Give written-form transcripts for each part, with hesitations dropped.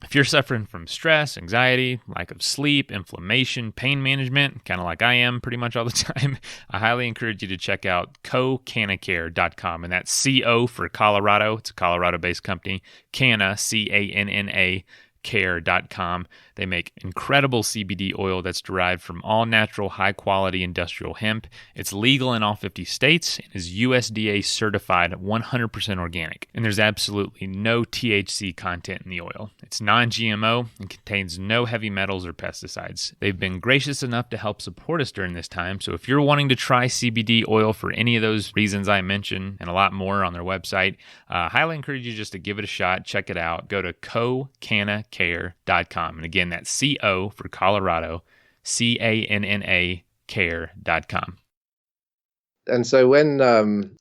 If you're suffering from stress, anxiety, lack of sleep, inflammation, pain management, kind of like I am pretty much all the time, I highly encourage you to check out cocanacare.com. And that's CO for Colorado. It's a Colorado-based company. Canna, C-A-N-N-A, care.com. They make incredible CBD oil that's derived from all natural, high-quality industrial hemp. It's legal in all 50 states and is USDA certified 100% organic. And there's absolutely no THC content in the oil. It's non-GMO and contains no heavy metals or pesticides. They've been gracious enough to help support us during this time. So if you're wanting to try CBD oil for any of those reasons I mentioned and a lot more on their website, highly encourage you just to give it a shot. Check it out. Go to cocanacare.com. And again, that's CO for Colorado, CANNA care.com. And so when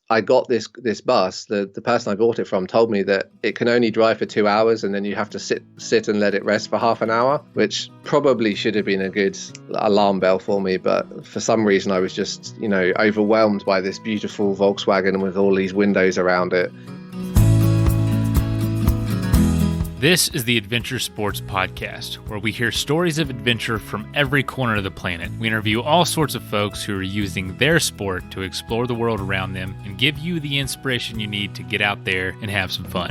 I got this bus, the person I bought it from told me that it can only drive for 2 hours and then you have to sit and let it rest for half an hour, which probably should have been a good alarm bell for me. But for some reason, I was just, overwhelmed by this beautiful Volkswagen with all these windows around it. This is the Adventure Sports Podcast, where we hear stories of adventure from every corner of the planet. We interview all sorts of folks who are using their sport to explore the world around them and give you the inspiration you need to get out there and have some fun.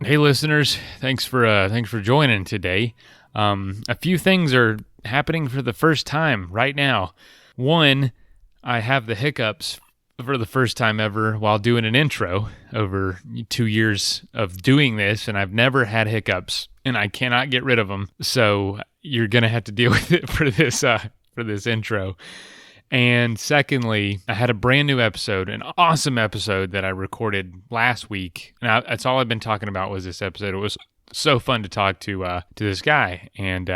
Hey listeners, thanks for joining today. A few things are happening for the first time right now. One, I have the hiccups for the first time ever while doing an intro over 2 years of doing this, and I've never had hiccups, and I cannot get rid of them. So you're gonna have to deal with it for this intro. And secondly, I had a brand new episode, an awesome episode that I recorded last week. And that's all I've been talking about was this episode. It was so fun to talk to this guy. And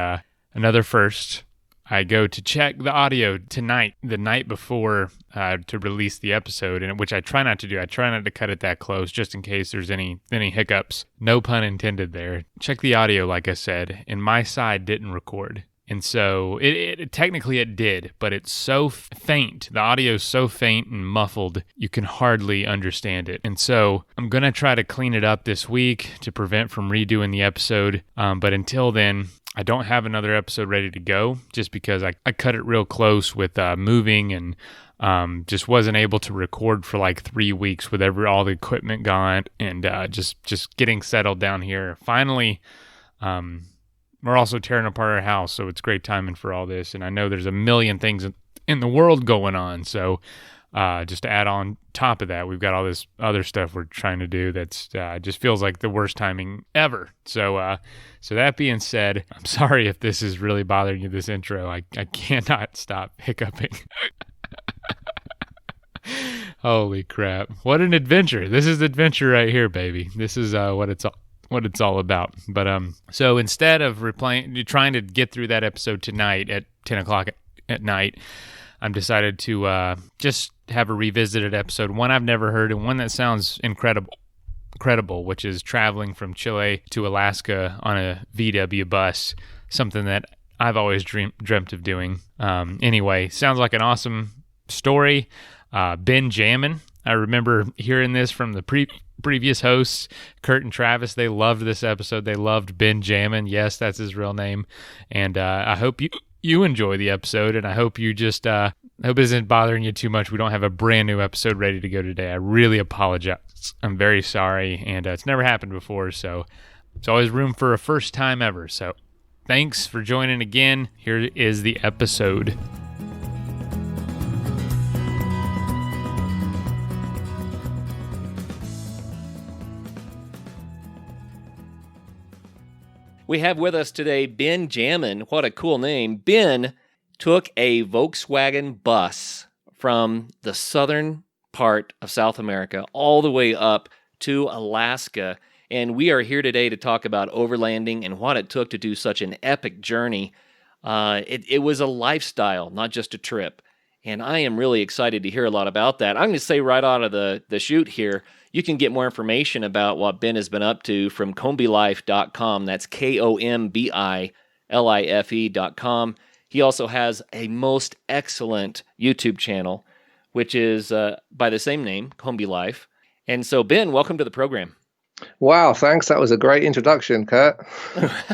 another first, I go to check the audio tonight, the night before to release the episode, and which I try not to do. I try not to cut it that close just in case there's any hiccups. No pun intended there. Check the audio, like I said, and my side didn't record. And so it technically it did, but it's so faint. The audio is so faint and muffled, you can hardly understand it. And so I'm going to try to clean it up this week to prevent from redoing the episode. But until then, I don't have another episode ready to go just because I cut it real close with moving and just wasn't able to record for like 3 weeks with all the equipment gone and just getting settled down here. Finally, we're also tearing apart our house, so it's great timing for all this. And I know there's a million things in the world going on. So just to add on top of that, we've got all this other stuff we're trying to do that's just feels like the worst timing ever. So that being said, I'm sorry if this is really bothering you, this intro. I cannot stop hiccuping. Holy crap. What an adventure. This is adventure right here, baby. This is what it's all about. But so instead of trying to get through that episode tonight at 10 o'clock at night, I'm decided to just have a revisited episode, one I've never heard and one that sounds incredible, which is traveling from Chile to Alaska on a VW bus, something that I've always dreamt of doing. Anyway, sounds like an awesome story. Ben Jamin, I remember hearing this from the previous hosts, Kurt and Travis. They loved this episode. They loved Ben Jamin. Yes, that's his real name. And I hope you enjoy the episode, and I hope you just hope it isn't bothering you too much. We don't have a brand new episode ready to go today. I really apologize. I'm very sorry, and it's never happened before, so there's always room for a first time ever. So thanks for joining again. Here is the episode. We have with us today Ben Jamin. What a cool name. Ben took a Volkswagen bus from the southern part of South America all the way up to Alaska. And we are here today to talk about overlanding and what it took to do such an epic journey. It was a lifestyle, not just a trip. And I am really excited to hear a lot about that. I'm going to say right out of the chute here, you can get more information about what Ben has been up to from kombilife.com. That's KOMBILIFE.com. He also has a most excellent YouTube channel, which is by the same name, Kombi Life. And so, Ben, welcome to the program. Wow, thanks. That was a great introduction, Kurt.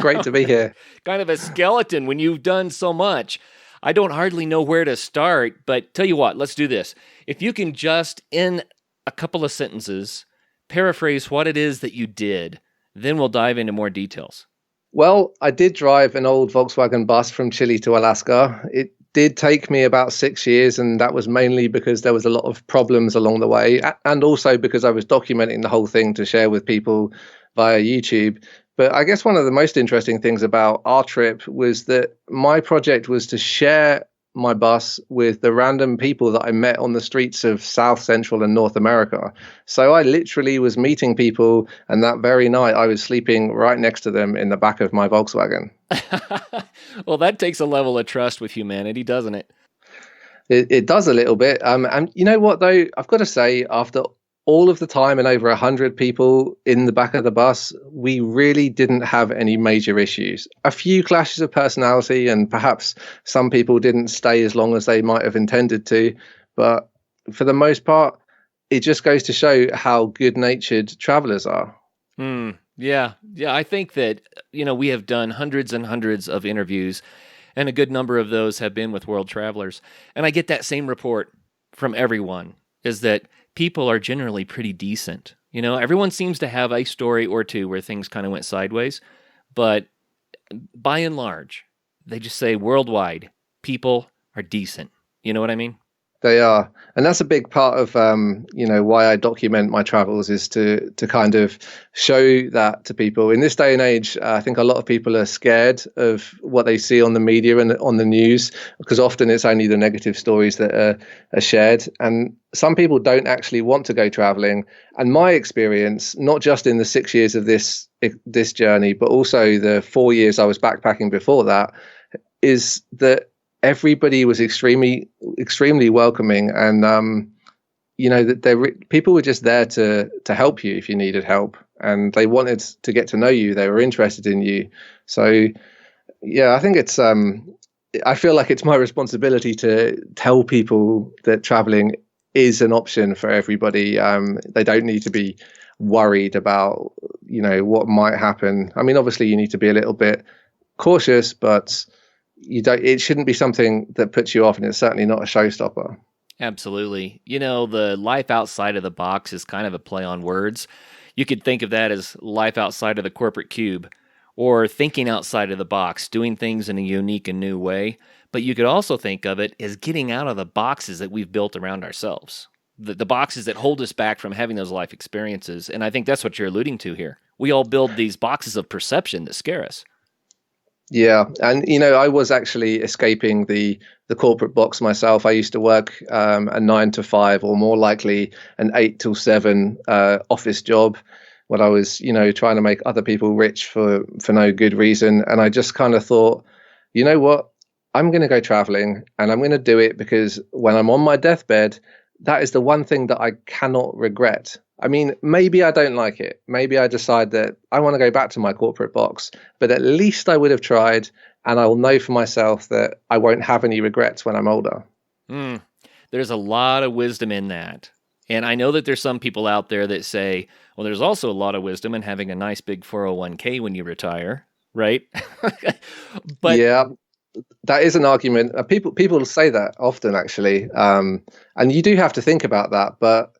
Great to be here. Kind of a skeleton when you've done so much. I don't hardly know where to start, but tell you what, let's do this. If you can just, in a couple of sentences, paraphrase what it is that you did, then we'll dive into more details. Well, I did drive an old Volkswagen bus from Chile to Alaska. It did take me about 6 years, and that was mainly because there was a lot of problems along the way, and also because I was documenting the whole thing to share with people via YouTube. But I guess one of the most interesting things about our trip was that my project was to share my bus with the random people that I met on the streets of South, Central, and North America. So I literally was meeting people, and that very night I was sleeping right next to them in the back of my Volkswagen. Well, that takes a level of trust with humanity, doesn't it? It does a little bit. And you know what, though? I've got to say, after all of the time and over 100 people in the back of the bus, we really didn't have any major issues. A few clashes of personality, and perhaps some people didn't stay as long as they might have intended to. But for the most part, it just goes to show how good-natured travelers are. Yeah. I think that, we have done hundreds and hundreds of interviews, and a good number of those have been with world travelers. And I get that same report from everyone, is that people are generally pretty decent. Everyone seems to have a story or two where things kind of went sideways, but by and large, they just say worldwide, people are decent. You know what I mean? They are. And that's a big part of, why I document my travels, is to kind of show that to people. In this day and age, I think a lot of people are scared of what they see on the media and on the news, because often it's only the negative stories that are shared. And some people don't actually want to go traveling. And my experience, not just in the 6 years of this journey, but also the 4 years I was backpacking before that, is that everybody was extremely welcoming, and that people were just there to help you if you needed help, and they wanted to get to know you. They were interested in you. So yeah, I think it's I feel like it's my responsibility to tell people that traveling is an option for everybody. They don't need to be worried about what might happen. I mean, obviously you need to be a little bit cautious, but it shouldn't be something that puts you off, and it's certainly not a showstopper. Absolutely. The life outside of the box is kind of a play on words. You could think of that as life outside of the corporate cube, or thinking outside of the box, doing things in a unique and new way. But you could also think of it as getting out of the boxes that we've built around ourselves, the boxes that hold us back from having those life experiences. And I think that's what you're alluding to here. We all build these boxes of perception that scare us. Yeah, and I was actually escaping the corporate box myself. I used to work a 9 to 5, or more likely an 8 till 7 office job, when I was trying to make other people rich for no good reason. And I just kind of thought, you know what, I'm going to go traveling, and I'm going to do it because when I'm on my deathbed, that is the one thing that I cannot regret. I mean, maybe I don't like it. Maybe I decide that I want to go back to my corporate box, but at least I would have tried, and I will know for myself that I won't have any regrets when I'm older. There's a lot of wisdom in that. And I know that there's some people out there that say, well, there's also a lot of wisdom in having a nice big 401k when you retire, right? But yeah, that is an argument. People say that often, actually. And you do have to think about that, but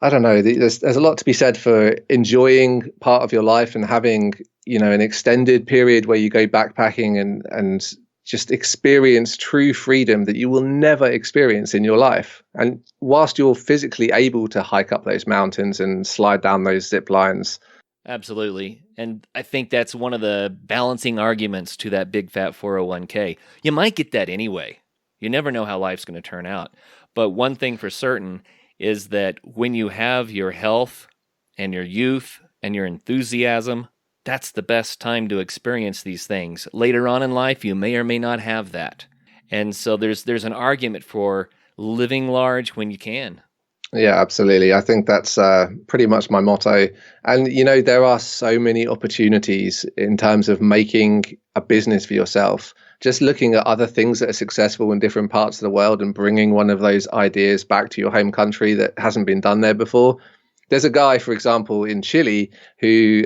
I don't know. There's a lot to be said for enjoying part of your life and having, an extended period where you go backpacking and just experience true freedom that you will never experience in your life. And whilst you're physically able to hike up those mountains and slide down those zip lines. Absolutely. And I think that's one of the balancing arguments to that big fat 401k. You might get that anyway. You never know how life's going to turn out. But one thing for certain is that when you have your health and your youth and your enthusiasm, that's the best time to experience these things. Later on in life, you may or may not have that. And so there's an argument for living large when you can. Yeah, absolutely. I think that's pretty much my motto. And, there are so many opportunities in terms of making a business for yourself. Just looking at other things that are successful in different parts of the world and bringing one of those ideas back to your home country that hasn't been done there before. There's a guy, for example, in Chile who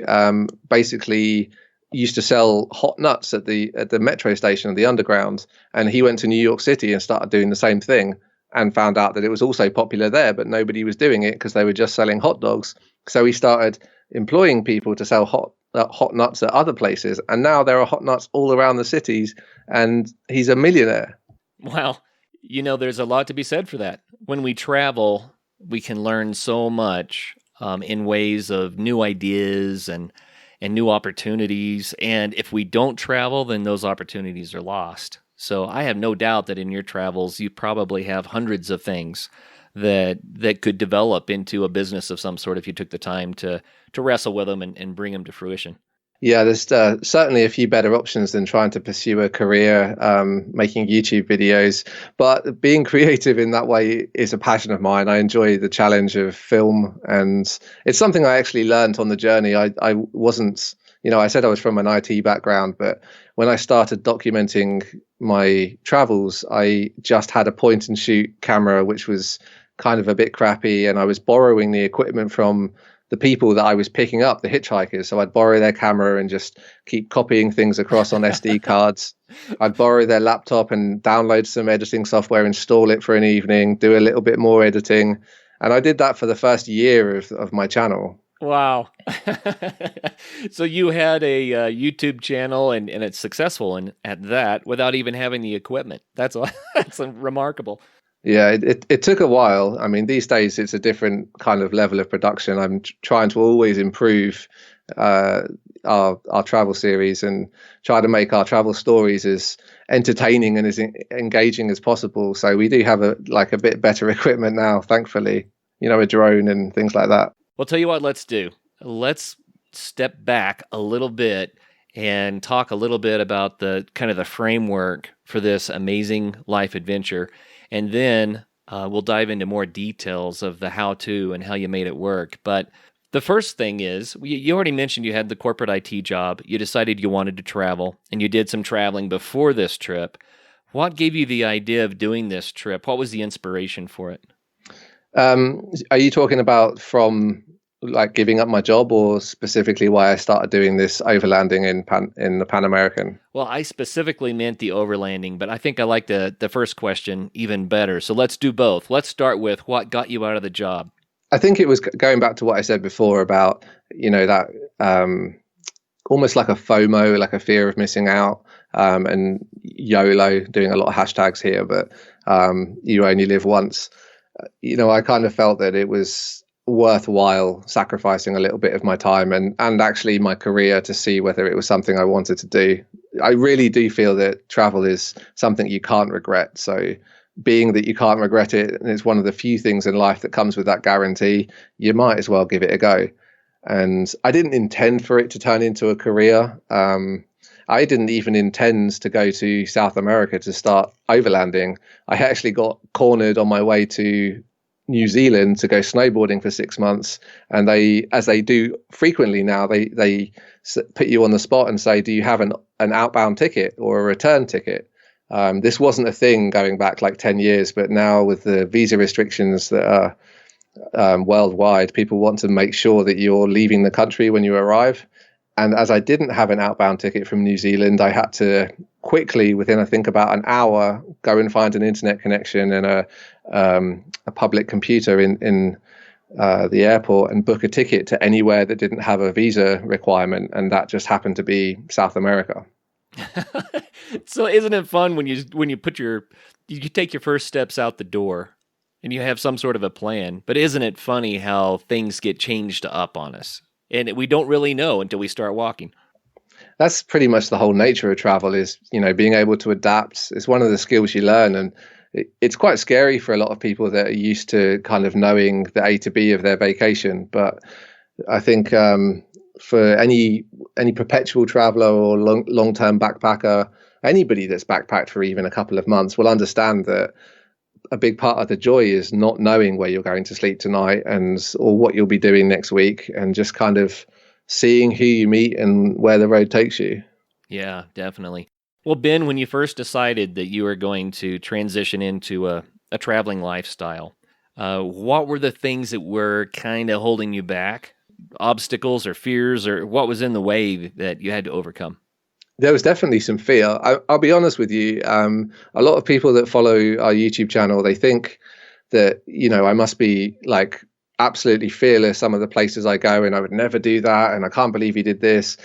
basically used to sell hot nuts at the metro station of the underground, and he went to New York City and started doing the same thing and found out that it was also popular there, but nobody was doing it because they were just selling hot dogs. So he started employing people to sell hot nuts at other places, and now there are hot nuts all around the cities, and he's a millionaire. Wow. There's a lot to be said for that. When we travel, we can learn so much in ways of new ideas and new opportunities. And if we don't travel, then those opportunities are lost. So I have no doubt that in your travels, you probably have hundreds of things that could develop into a business of some sort if you took the time to wrestle with them and bring them to fruition. Yeah, there's certainly a few better options than trying to pursue a career making YouTube videos. But being creative in that way is a passion of mine. I enjoy the challenge of film, and it's something I actually learned on the journey. I wasn't, I said I was from an IT background, but when I started documenting my travels, I just had a point and shoot camera, which was kind of a bit crappy, and I was borrowing the equipment from the people that I was picking up, the hitchhikers. So I'd borrow their camera and just keep copying things across on SD cards. I'd borrow their laptop and download some editing software, install it for an evening, do a little bit more editing. And I did that for the first year of my channel. Wow. So you had a YouTube channel and it's successful at that without even having the equipment. That's remarkable. Yeah, it took a while. I mean, these days it's a different kind of level of production. I'm trying to always improve our travel series and try to make our travel stories as entertaining and as engaging as possible. So we do have a bit better equipment now, thankfully. A drone and things like that. Well, tell you what, let's do. Let's step back a little bit and talk a little bit about the kind of the framework for this amazing life adventure. And then we'll dive into more details of the how-to and how you made it work. But the first thing is, you already mentioned you had the corporate IT job. You decided you wanted to travel, and you did some traveling before this trip. What gave you the idea of doing this trip? What was the inspiration for it? Are you talking about from giving up my job, or specifically why I started doing this overlanding in the Pan American? Well, I specifically meant the overlanding, but I think I like the first question even better. So let's do both. Let's start with what got you out of the job. I think it was going back to what I said before about, that almost like a FOMO, like a fear of missing out, and YOLO, doing a lot of hashtags here, but you only live once. I kind of felt that it was worthwhile sacrificing a little bit of my time and actually my career to see whether it was something I wanted to do. I really do feel that travel is something you can't regret. So being that you can't regret it, and it's one of the few things in life that comes with that guarantee, you might as well give it a go. And I didn't intend for it to turn into a career. I didn't even intend to go to South America to start overlanding. I actually got cornered on my way to New Zealand to go snowboarding for 6 months, and they, as they do frequently now, they put you on the spot and say, do you have an outbound ticket or a return ticket? This wasn't a thing going back like 10 years, but now with the visa restrictions that are worldwide, people want to make sure that you're leaving the country when you arrive. And as I didn't have an outbound ticket from New Zealand, I had to quickly, within I think about an hour, go and find an internet connection and a public computer in the airport and book a ticket to anywhere that didn't have a visa requirement. And that just happened to be South America. So isn't it fun when you take your first steps out the door and you have some sort of a plan, but isn't it funny how things get changed up on us? And we don't really know until we start walking. That's pretty much the whole nature of travel is, being able to adapt. It's one of the skills you learn. And it's quite scary for a lot of people that are used to kind of knowing the A to B of their vacation. But I think for any perpetual traveler or long-term backpacker, anybody that's backpacked for even a couple of months will understand that a big part of the joy is not knowing where you're going to sleep tonight or what you'll be doing next week, and just kind of seeing who you meet and where the road takes you. Yeah, definitely. Well, Ben, when you first decided that you were going to transition into a traveling lifestyle, what were the things that were kind of holding you back? Obstacles or fears, or what was in the way that you had to overcome? There was definitely some fear. I'll be honest with you. A lot of people that follow our YouTube channel, they think that, I must be like absolutely fearless some of the places I go, and I would never do that. And I can't believe he did this.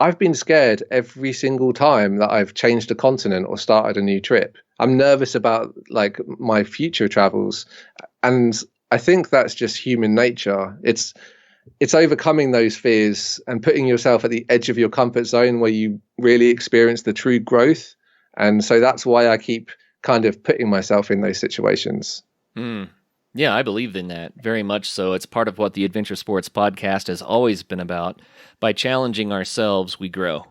I've been scared every single time that I've changed a continent or started a new trip. I'm nervous about like my future travels. And I think that's just human nature. It's overcoming those fears and putting yourself at the edge of your comfort zone where you really experience the true growth. And so that's why I keep kind of putting myself in those situations. Yeah, I believe in that very much so. It's part of what the Adventure Sports podcast has always been about. By challenging ourselves, we grow,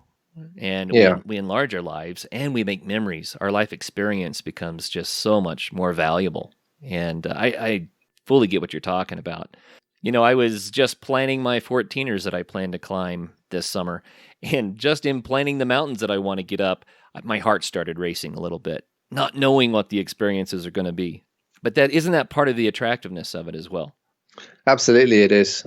and we enlarge our lives, and we make memories. Our life experience becomes just so much more valuable. And I fully get what you're talking about. I was just planning my 14ers that I plan to climb this summer, and just in planning the mountains that I want to get up, my heart started racing a little bit, not knowing what the experiences are going to be. But isn't that part of the attractiveness of it as well? Absolutely, it is.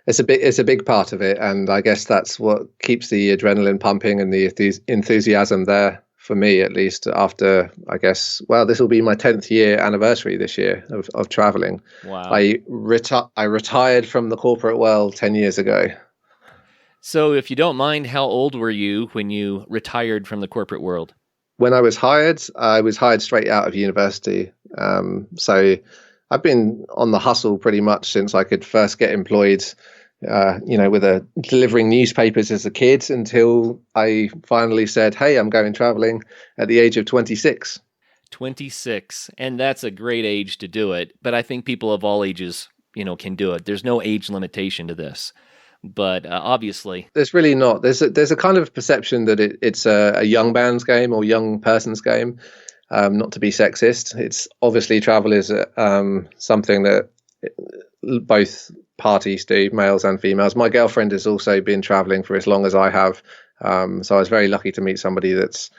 It's a big part of it, and I guess that's what keeps the adrenaline pumping and the enthusiasm there for me, at least. After, I guess, this will be my 10th year anniversary this year of traveling. Wow! I retired from the corporate world 10 years ago. So, if you don't mind, how old were you when you retired from the corporate world? When I was hired straight out of university. So I've been on the hustle pretty much since I could first get employed, delivering newspapers as a kid, until I finally said, hey, I'm going traveling at the age of 26. 26. And that's a great age to do it. But I think people of all ages, can do it. There's no age limitation to this. But obviously, there's really not. There's a kind of perception that it's a young man's game or young person's game. Not to be sexist, it's obviously travel is something that both parties do, males and females. My girlfriend has also been traveling for as long as I have, so I was very lucky to meet somebody that's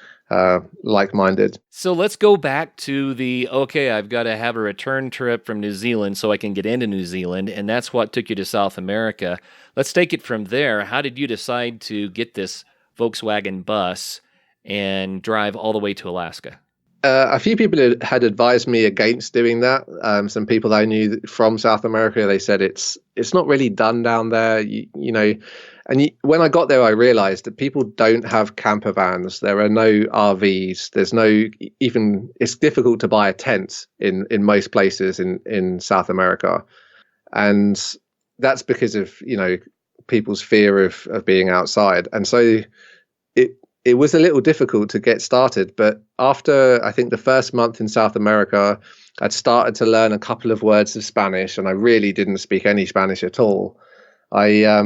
like-minded. So let's go back to I've got to have a return trip from New Zealand so I can get into New Zealand, and that's what took you to South America. Let's take it from there. How did you decide to get this Volkswagen bus and drive all the way to Alaska? A few people had advised me against doing that. Some people I knew from South America, they said it's not really done down there, when I got there, I realized that people don't have camper vans. There are no RVs. There's it's difficult to buy a tent in most places in South America. And that's because of, people's fear of being outside. And so it was a little difficult to get started. But after, I think, the first month in South America, I'd started to learn a couple of words of Spanish, and I really didn't speak any Spanish at all. I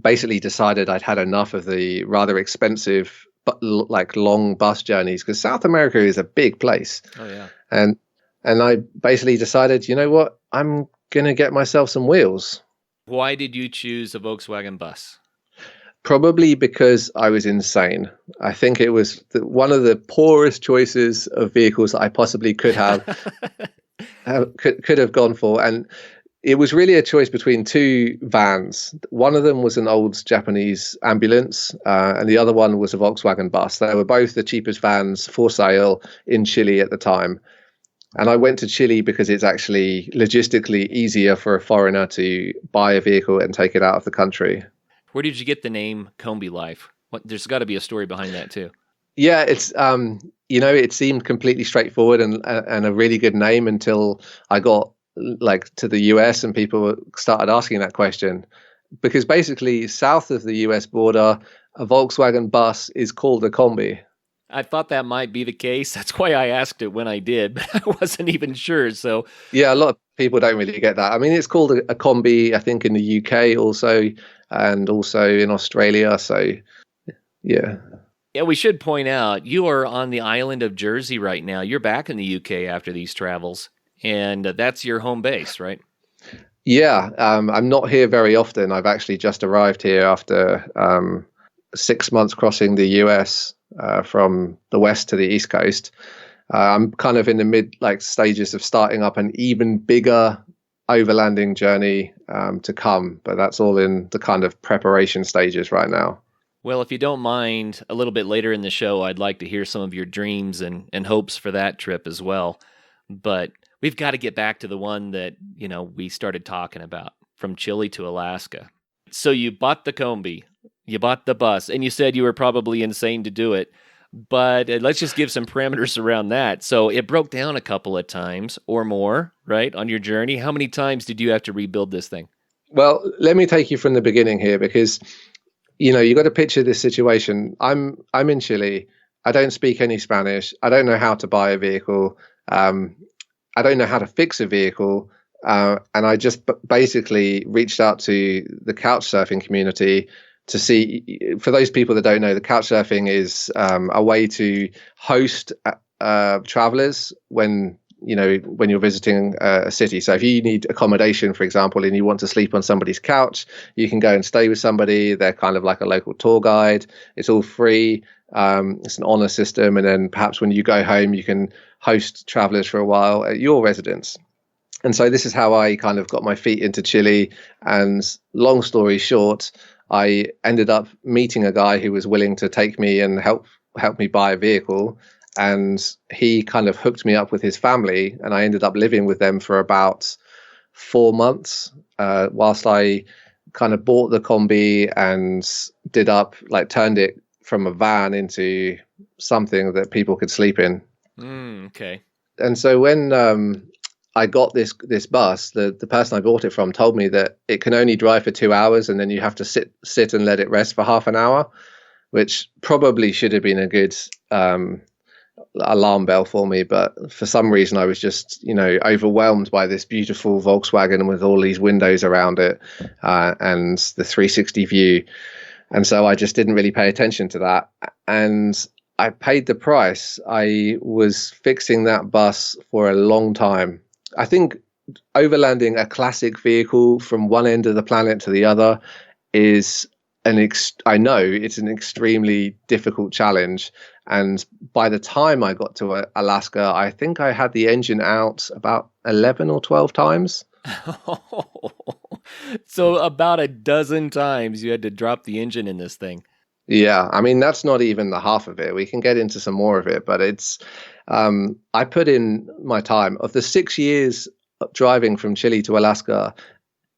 basically decided I'd had enough of the rather expensive, but long bus journeys, because South America is a big place. Oh yeah. And I basically decided, you know what, I'm going to get myself some wheels. Why did you choose a Volkswagen bus? Probably because I was insane. I think it was one of the poorest choices of vehicles that I possibly could have could have gone for. And it was really a choice between two vans. One of them was an old Japanese ambulance, and the other one was a Volkswagen bus. They were both the cheapest vans for sale in Chile at the time. And I went to Chile because it's actually logistically easier for a foreigner to buy a vehicle and take it out of the country. Where did you get the name Kombi Life? There's got to be a story behind that too. Yeah, it's it seemed completely straightforward and a really good name until I got to the US and people started asking that question. Because basically, south of the US border, a Volkswagen bus is called a Kombi. I thought that might be the case. That's why I asked it when I did, but I wasn't even sure. So yeah, a lot of people don't really get that. I mean, it's called a Kombi, I think, in the UK also, and also in Australia. So yeah. Yeah, we should point out you are on the island of Jersey right now. You're back in the UK after these travels, and that's your home base, right? Yeah, I'm not here very often. I've actually just arrived here after 6 months crossing the US from the west to the east coast. I'm kind of in the mid stages of starting up an even bigger overlanding journey to come, but that's all in the kind of preparation stages right now. Well, if you don't mind, a little bit later in the show, I'd like to hear some of your dreams and hopes for that trip as well. But we've got to get back to the one that, we started talking about, from Chile to Alaska. So you bought the Kombi, you bought the bus, and you said you were probably insane to do it. But let's just give some parameters around that. So it broke down a couple of times or more, right, on your journey. How many times did you have to rebuild this thing? Well, let me take you from the beginning here because you got to picture this situation. I'm in Chile. I don't speak any Spanish. I don't know how to buy a vehicle. I don't know how to fix a vehicle. And I just basically reached out to the couch surfing community to see, for those people that don't know, the couch surfing is a way to host travelers when you're visiting a city. So if you need accommodation, for example, and you want to sleep on somebody's couch, you can go and stay with somebody. They're kind of like a local tour guide. It's all free. It's an honor system. And then perhaps when you go home, you can host travelers for a while at your residence. And so this is how I kind of got my feet into Chile. And long story short, I ended up meeting a guy who was willing to take me and help me buy a vehicle. And he kind of hooked me up with his family, and I ended up living with them for about 4 months whilst I kind of bought the Kombi and turned it from a van into something that people could sleep in. Okay. And so when I got this bus, the person I bought it from told me that it can only drive for 2 hours, and then you have to sit and let it rest for half an hour, which probably should have been a good alarm bell for me, but for some reason I was just overwhelmed by this beautiful Volkswagen with all these windows around it and the 360 view, and so I just didn't really pay attention to that, and I paid the price. I was fixing that bus for a long time. I think overlanding a classic vehicle from one end of the planet to the other is I know it's an extremely difficult challenge. And by the time I got to Alaska, I think I had the engine out about 11 or 12 times. So about a dozen times you had to drop the engine in this thing. Yeah, I mean, that's not even the half of it. We can get into some more of it, but it's, I put in my time. Of the 6 years driving from Chile to Alaska,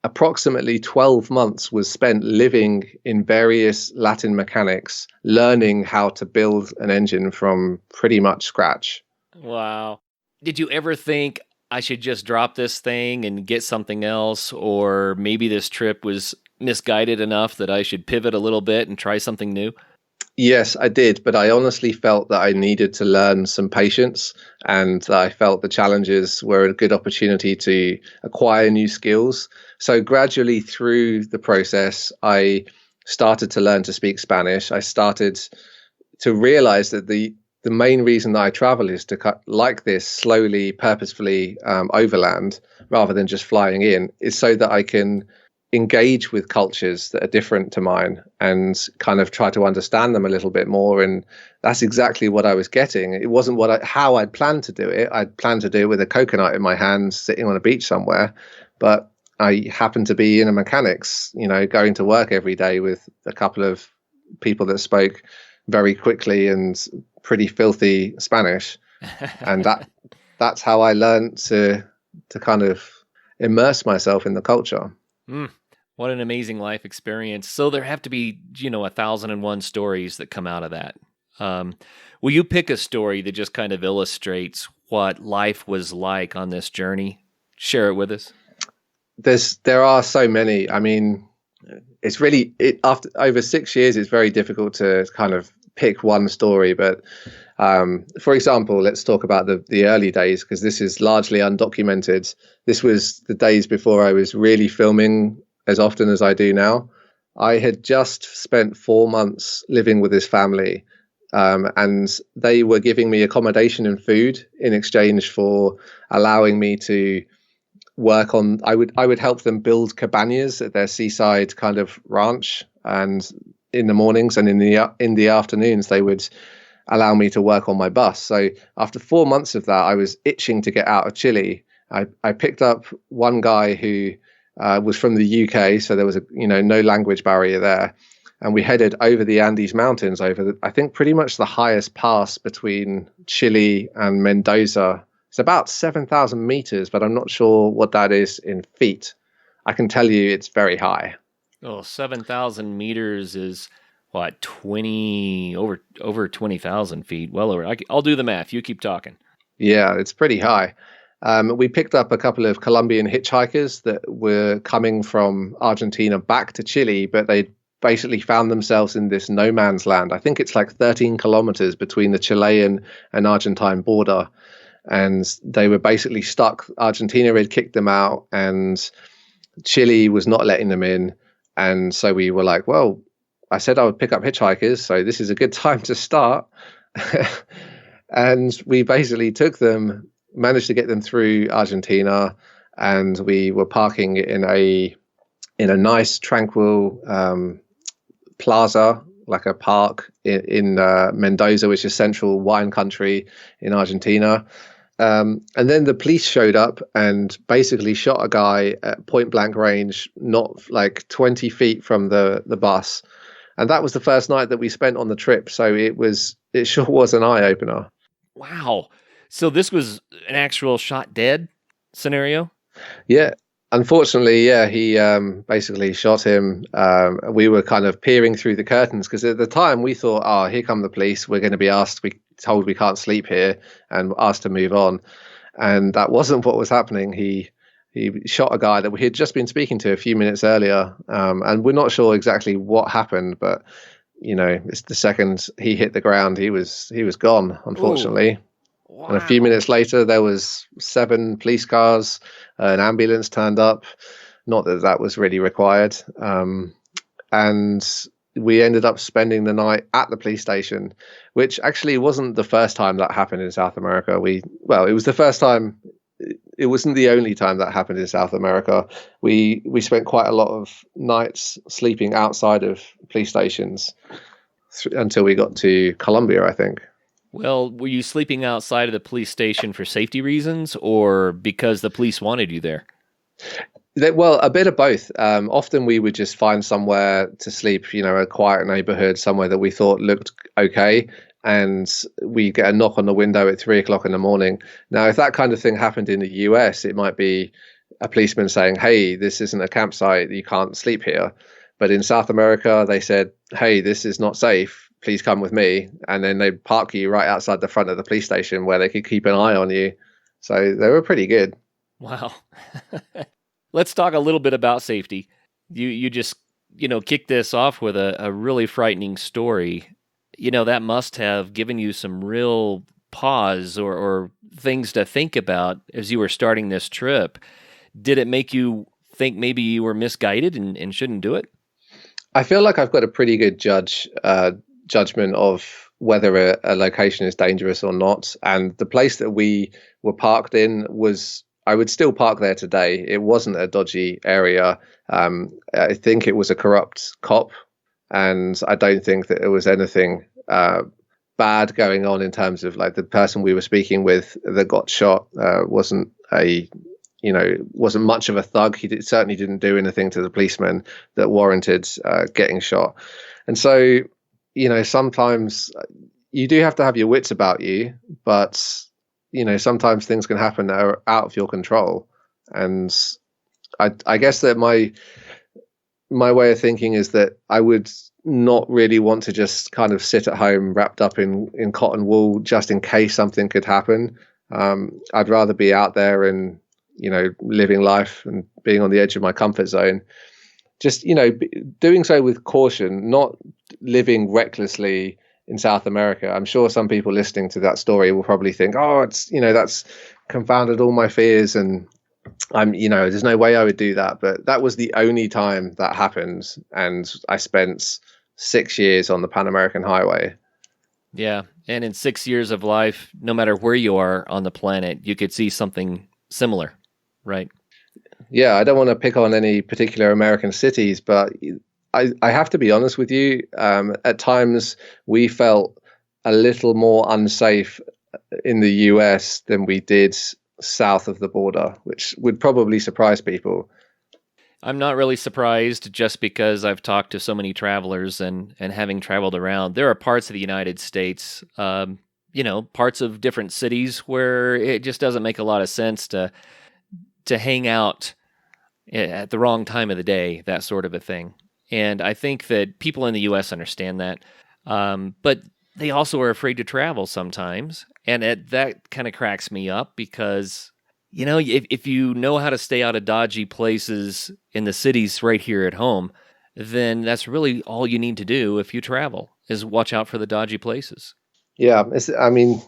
approximately 12 months was spent living in various Latin mechanics, learning how to build an engine from pretty much scratch. Wow. Did you ever think I should just drop this thing and get something else? Or maybe this trip was misguided enough that I should pivot a little bit and try something new? Yes, I did, but I honestly felt that I needed to learn some patience, and I felt the challenges were a good opportunity to acquire new skills. So gradually through the process, I started to learn to speak Spanish. I started to realize that the main reason that I travel is to cut like this slowly, purposefully overland rather than just flying in, is so that I can engage with cultures that are different to mine and kind of try to understand them a little bit more. And that's exactly what I was getting. It wasn't how I'd planned to do it. I'd planned to do it with a coconut in my hand, sitting on a beach somewhere. But I happened to be in a mechanics, going to work every day with a couple of people that spoke very quickly and pretty filthy Spanish. And that's how I learned to kind of immerse myself in the culture. What an amazing life experience. So there have to be, 1,001 stories that come out of that. Will you pick a story that just kind of illustrates what life was like on this journey? Share it with us. There are so many. I mean, it's really, after over 6 years, it's very difficult to kind of pick one story. But for example, let's talk about the early days, because this is largely undocumented. This was the days before I was really filming as often as I do now. I had just spent 4 months living with his family. and they were giving me accommodation and food in exchange for allowing me to work on. I would help them build cabanas at their seaside kind of ranch, and in the mornings and in the afternoons they would allow me to work on my bus. So after 4 months of that, I was itching to get out of Chile. I picked up one guy who was from the UK, so there was no language barrier there, and we headed over the Andes Mountains, I think pretty much the highest pass between Chile and Mendoza. It's about 7,000 meters, but I'm not sure what that is in feet. I can tell you it's very high. Oh, 7,000 meters is what, 20, over 20,000 feet? Well over. I'll do the math. You keep talking. Yeah, it's pretty high. We picked up a couple of Colombian hitchhikers that were coming from Argentina back to Chile, but they basically found themselves in this no man's land. I think it's like 13 kilometers between the Chilean and Argentine border. And they were basically stuck. Argentina had kicked them out and Chile was not letting them in. And so we were like, well, I said I would pick up hitchhikers, so this is a good time to start. And we basically took them, managed to get them through Argentina, and we were parking in a nice, tranquil plaza, like a park in Mendoza, which is central wine country in Argentina. And then the police showed up and basically shot a guy at point blank range, not like 20 feet from the bus. And that was the first night that we spent on the trip. So it sure was an eye opener. Wow. So this was an actual shot dead scenario? Yeah. Unfortunately, yeah, he basically shot him. We were kind of peering through the curtains because at the time we thought, oh, here come the police. We're going to be told we can't sleep here and asked to move on. And that wasn't what was happening. He shot a guy that we had just been speaking to a few minutes earlier. And we're not sure exactly what happened, but it's the second he hit the ground, he was gone, unfortunately. Ooh. Wow. And a few minutes later, there was 7 police cars, an ambulance turned up. Not that that was really required. And we ended up spending the night at the police station, which actually wasn't the first time that happened in South America. It was the first time. It wasn't the only time that happened in South America. We spent quite a lot of nights sleeping outside of police stations until we got to Colombia, I think. Well, were you sleeping outside of the police station for safety reasons or because the police wanted you there? Well, a bit of both. Often we would just find somewhere to sleep, a quiet neighborhood, somewhere that we thought looked okay. And we get a knock on the window at 3:00 in the morning. Now, if that kind of thing happened in the US, it might be a policeman saying, hey, this isn't a campsite. You can't sleep here. But in South America, they said, hey, this is not safe. Please come with me. And then they'd park you right outside the front of the police station where they could keep an eye on you. So they were pretty good. Wow. Let's talk a little bit about safety. You just, kicked this off with a really frightening story. That must have given you some real pause or things to think about as you were starting this trip. Did it make you think maybe you were misguided and shouldn't do it? I feel like I've got a pretty good judgment of whether a location is dangerous or not. And the place that we were parked in I would still park there today. It wasn't a dodgy area. I think it was a corrupt cop. And I don't think that there was anything bad going on in terms of like the person we were speaking with that got shot wasn't much of a thug. He certainly didn't do anything to the policeman that warranted getting shot. And so, sometimes you do have to have your wits about you, but, sometimes things can happen that are out of your control. And I guess that my way of thinking is that I would not really want to just kind of sit at home wrapped up in cotton wool just in case something could happen. I'd rather be out there and, living life and being on the edge of my comfort zone. Just, doing so with caution, not living recklessly in South America. I'm sure some people listening to that story will probably think, oh, it's, that's confounded all my fears. And there's no way I would do that. But that was the only time that happened. And I spent 6 years on the Pan American Highway. Yeah. And in 6 years of life, no matter where you are on the planet, you could see something similar, right? Yeah, I don't want to pick on any particular American cities, but I have to be honest with you. At times, we felt a little more unsafe in the US than we did south of the border, which would probably surprise people. I'm not really surprised just because I've talked to so many travelers and having traveled around. There are parts of the United States, parts of different cities where it just doesn't make a lot of sense to hang out at the wrong time of the day, that sort of a thing. And I think that people in the U.S. understand that, but they also are afraid to travel sometimes, and that kind of cracks me up because if you know how to stay out of dodgy places in the cities right here at home, then that's really all you need to do if you travel is watch out for the dodgy places. Yeah, I mean,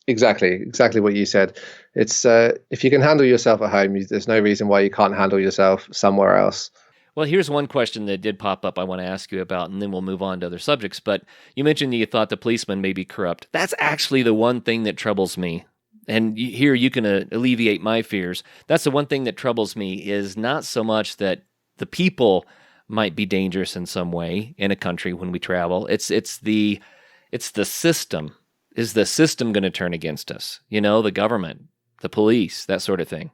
exactly what you said. It's if you can handle yourself at home, there's no reason why you can't handle yourself somewhere else. Well, here's one question that did pop up I want to ask you about, and then we'll move on to other subjects. But you mentioned you thought the policeman may be corrupt. That's actually the one thing that troubles me. And here you can alleviate my fears. That's the one thing that troubles me is not so much that the people might be dangerous in some way in a country when we travel. It's the system. Is the system going to turn against us? The government, the police, that sort of thing.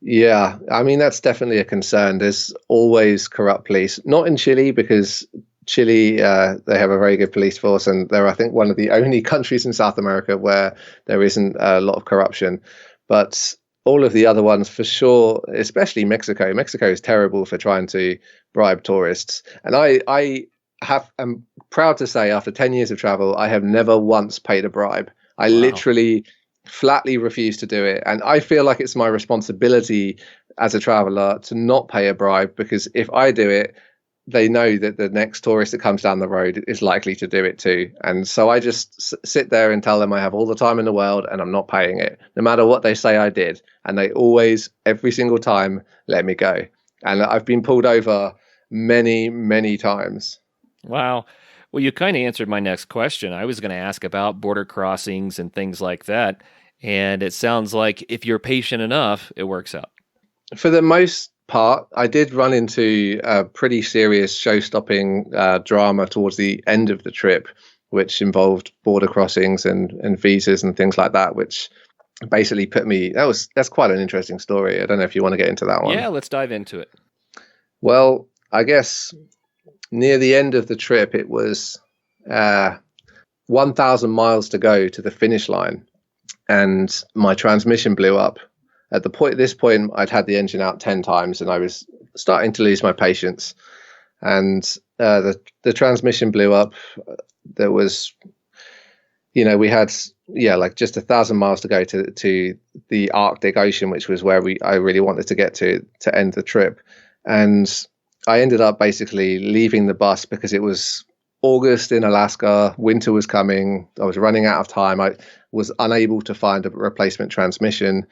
Yeah, I mean, that's definitely a concern. There's always corrupt police, not in Chile because Chile, they have a very good police force, and they're, I think, one of the only countries in South America where there isn't a lot of corruption. But all of the other ones, for sure, especially Mexico. Mexico is terrible for trying to bribe tourists. And I'm proud to say, after 10 years of travel, I have never once paid a bribe. I literally flatly refuse to do it. And I feel like it's my responsibility as a traveler to not pay a bribe, because if I do it, they know that the next tourist that comes down the road is likely to do it too. And so I just sit there and tell them I have all the time in the world and I'm not paying it, no matter what they say I did. And they always, every single time, let me go. And I've been pulled over many, many times. Wow. Well, you kind of answered my next question. I was going to ask about border crossings and things like that. And it sounds like if you're patient enough, it works out. For the most part, I did run into a pretty serious show-stopping drama towards the end of the trip, which involved border crossings and visas and things like that, which basically put me. That's quite an interesting story. I don't know if you want to get into that one. Yeah, let's dive into it. Well, I guess near the end of the trip, it was 1,000 miles to go to the finish line, and my transmission blew up. At this point, I'd had the engine out 10 times, and I was starting to lose my patience. And the transmission blew up. There was, we had like just 1,000 miles to go to the Arctic Ocean, which was where I really wanted to get to end the trip. And I ended up basically leaving the bus because it was August in Alaska, winter was coming, I was running out of time. I was unable to find a replacement transmission.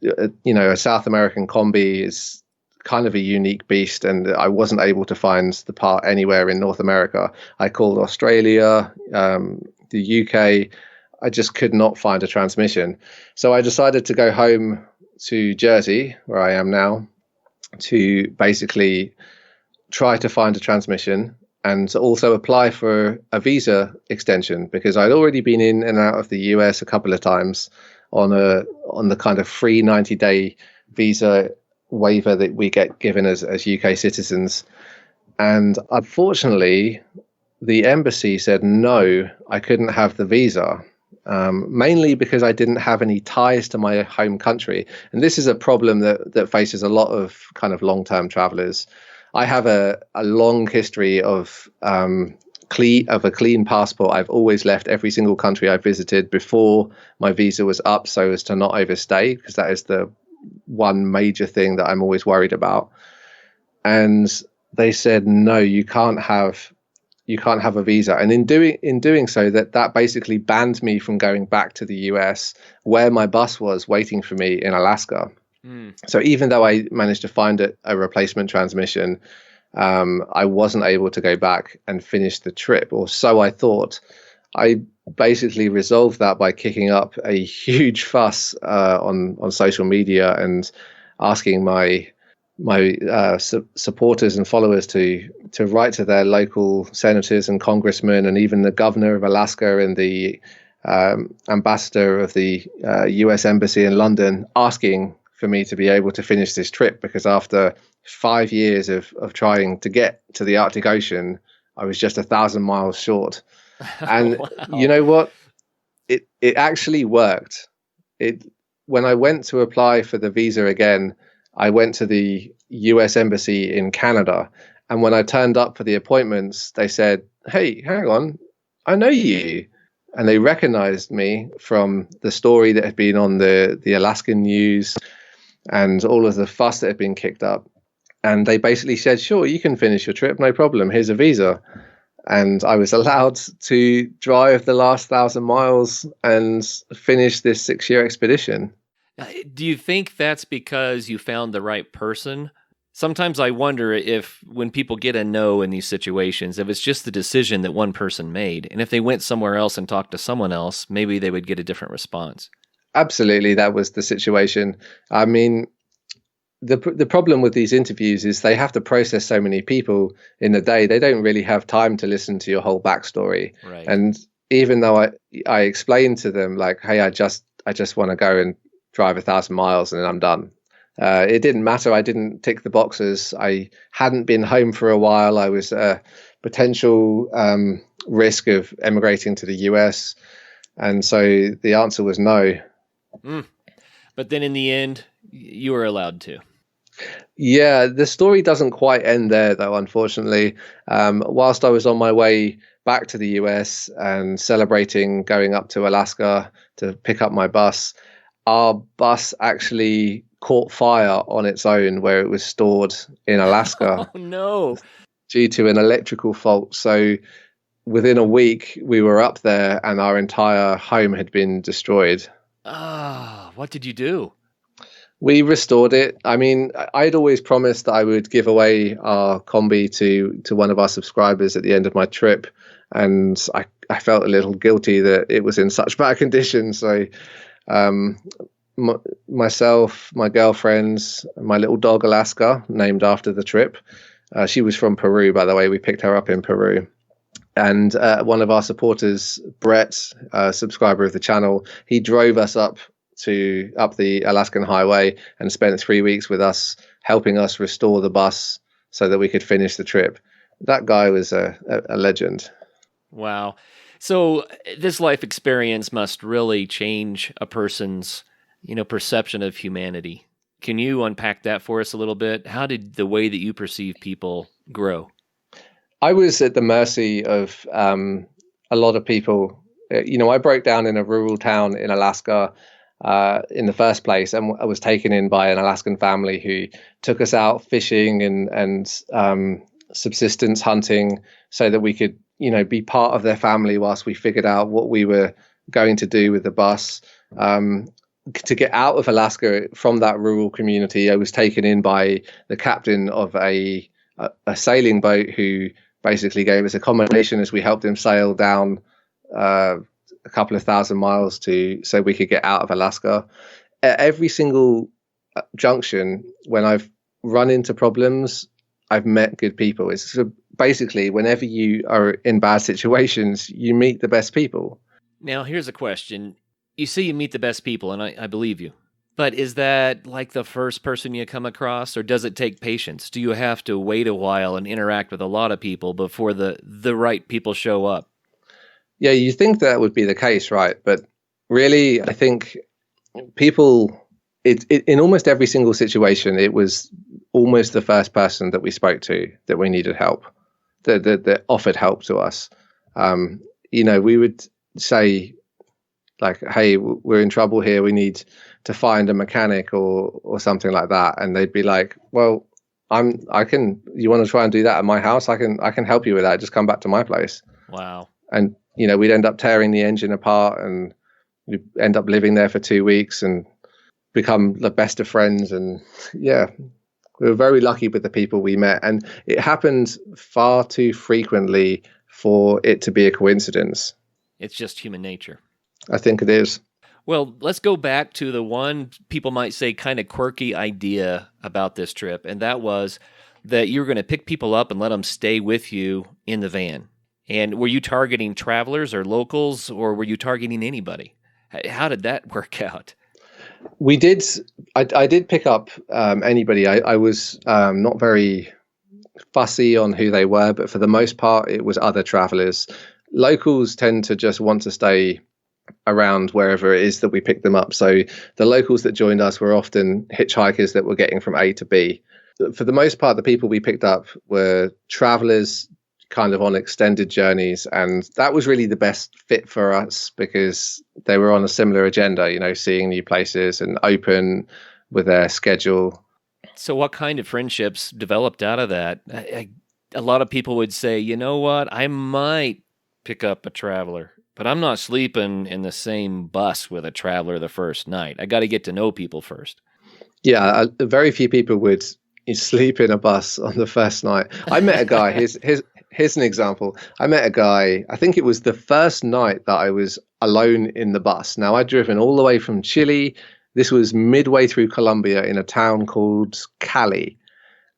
A South American Kombi is kind of a unique beast, and I wasn't able to find the part anywhere in North America. I called Australia, the UK. I just could not find a transmission. So I decided to go home to Jersey, where I am now, to basically try to find a transmission and also apply for a visa extension, because I'd already been in and out of the US a couple of times on the kind of free 90-day visa waiver that we get given as UK citizens. And unfortunately, the embassy said no, I couldn't have the visa, mainly because I didn't have any ties to my home country. And this is a problem that faces a lot of kind of long-term travelers. I have a long history of a clean passport. I've always left every single country I visited before my visa was up, so as to not overstay, because that is the one major thing that I'm always worried about. And they said, no, you can't have a visa. And in doing so, that basically banned me from going back to the US, where my bus was waiting for me in Alaska. So even though I managed to find a replacement transmission, I wasn't able to go back and finish the trip, or so I thought. I basically resolved that by kicking up a huge fuss on social media and asking my supporters and followers to write to their local senators and congressmen and even the governor of Alaska and the ambassador of the U.S. Embassy in London, asking for me to be able to finish this trip, because after 5 years of trying to get to the Arctic Ocean, I was just 1,000 miles short. And Wow. you know what? It actually worked. When I went to apply for the visa again, I went to the US Embassy in Canada. And when I turned up for the appointments, they said, "Hey, hang on, I know you." And they recognized me from the story that had been on the Alaskan news and all of the fuss that had been kicked up. And they basically said, "Sure, you can finish your trip, no problem. Here's a visa." And I was allowed to drive the last 1,000 miles and finish this 6-year expedition. Do you think that's because you found the right person? Sometimes I wonder if when people get a no in these situations, if it's just the decision that one person made, and if they went somewhere else and talked to someone else, maybe they would get a different response. Absolutely, that was the situation. I mean, the problem with these interviews is they have to process so many people in the day. They don't really have time to listen to your whole backstory. Right. And even though I explained to them like, "Hey, I just want to go and drive 1,000 miles and then I'm done." It didn't matter. I didn't tick the boxes. I hadn't been home for a while. I was a potential risk of emigrating to the US. And so the answer was no. But then in the end, you were allowed to. Yeah, the story doesn't quite end there, though, unfortunately. Whilst I was on my way back to the US and celebrating going up to Alaska to pick up my bus, our bus actually caught fire on its own where it was stored in Alaska Oh, no. due to an electrical fault. So within a week, we were up there and our entire home had been destroyed. What did you do? We restored it. I mean, I'd always promised that I would give away our Kombi to one of our subscribers at the end of my trip. And I felt a little guilty that it was in such bad condition. So myself, my girlfriends, my little dog Alaska, named after the trip. She was from Peru, by the way. We picked her up in Peru. And one of our supporters, Brett, a subscriber of the channel, he drove us up the Alaskan highway and spent 3 weeks with us, helping us restore the bus so that we could finish the trip. That guy was a legend. Wow. So this life experience must really change a person's, perception of humanity. Can you unpack that for us a little bit? How did the way that you perceive people grow? I was at the mercy of a lot of people. I broke down in a rural town in Alaska in the first place, and I was taken in by an Alaskan family who took us out fishing and subsistence hunting so that we could, be part of their family whilst we figured out what we were going to do with the bus. To get out of Alaska from that rural community, I was taken in by the captain of a sailing boat who basically gave us accommodation as we helped him sail down a couple of 1,000 miles so we could get out of Alaska. At every single junction, when I've run into problems, I've met good people. So basically, whenever you are in bad situations, you meet the best people. Now, here's a question. You say you meet the best people, and I believe you. But is that like the first person you come across, or does it take patience? Do you have to wait a while and interact with a lot of people before the right people show up? Yeah, you think that would be the case, right? But really, I think people, in almost every single situation, it was almost the first person that we spoke to that we needed help, that offered help to us. We would say, like, "Hey, we're in trouble here. We need to find a mechanic or something like that." And they'd be like, "Well, you want to try and do that at my house? I can help you with that. Just come back to my place." Wow. And, we'd end up tearing the engine apart and we'd end up living there for 2 weeks and become the best of friends. And yeah, we were very lucky with the people we met. And it happened far too frequently for it to be a coincidence. It's just human nature. I think it is. Well, let's go back to the one people might say kind of quirky idea about this trip, and that was that you were going to pick people up and let them stay with you in the van. And were you targeting travelers or locals, or were you targeting anybody? How did that work out? We did. I did pick up anybody. I was not very fussy on who they were, but for the most part, it was other travelers. Locals tend to just want to stay around wherever it is that we pick them up. So the locals that joined us were often hitchhikers that were getting from A to B. For the most part, the people we picked up were travelers kind of on extended journeys. And that was really the best fit for us because they were on a similar agenda, seeing new places and open with their schedule. So what kind of friendships developed out of that? A lot of people would say, you know what, I might pick up a traveler, but I'm not sleeping in the same bus with a traveler the first night. I got to get to know people first. Yeah, very few people would sleep in a bus on the first night. I met a guy, here's an example. I met a guy, I think it was the first night that I was alone in the bus. Now, I'd driven all the way from Chile. This was midway through Colombia in a town called Cali.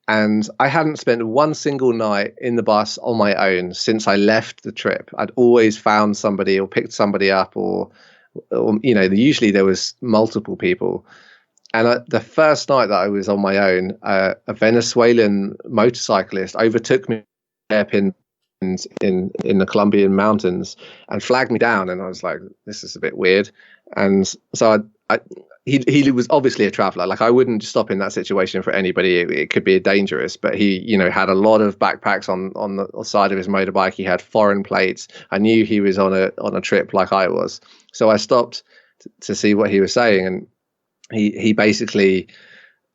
And I hadn't spent one single night in the bus on my own since I left the trip. I'd always found somebody or picked somebody up or usually there was multiple people. And the first night that I was on my own, a Venezuelan motorcyclist overtook me in the Colombian mountains and flagged me down. And I was like, this is a bit weird. And so he was obviously a traveler. Like I wouldn't stop in that situation for anybody. It could be dangerous, but he, had a lot of backpacks on the side of his motorbike. He had foreign plates. I knew he was on a trip like I was. So I stopped to see what he was saying. And he basically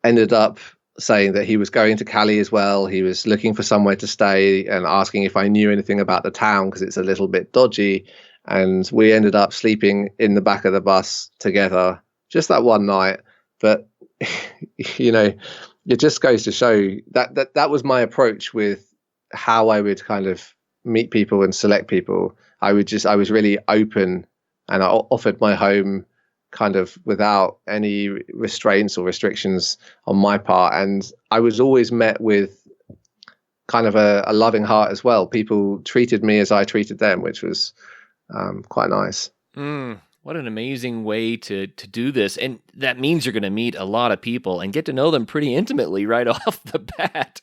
ended up saying that he was going to Cali as well. He was looking for somewhere to stay and asking if I knew anything about the town because it's a little bit dodgy. And we ended up sleeping in the back of the bus together just that one night. But, it just goes to show that was my approach with how I would kind of meet people and select people. I was really open and I offered my home kind of without any restraints or restrictions on my part. And I was always met with kind of a loving heart as well. People treated me as I treated them, which was quite nice. What an amazing way to do this. And that means you're going to meet a lot of people and get to know them pretty intimately right off the bat.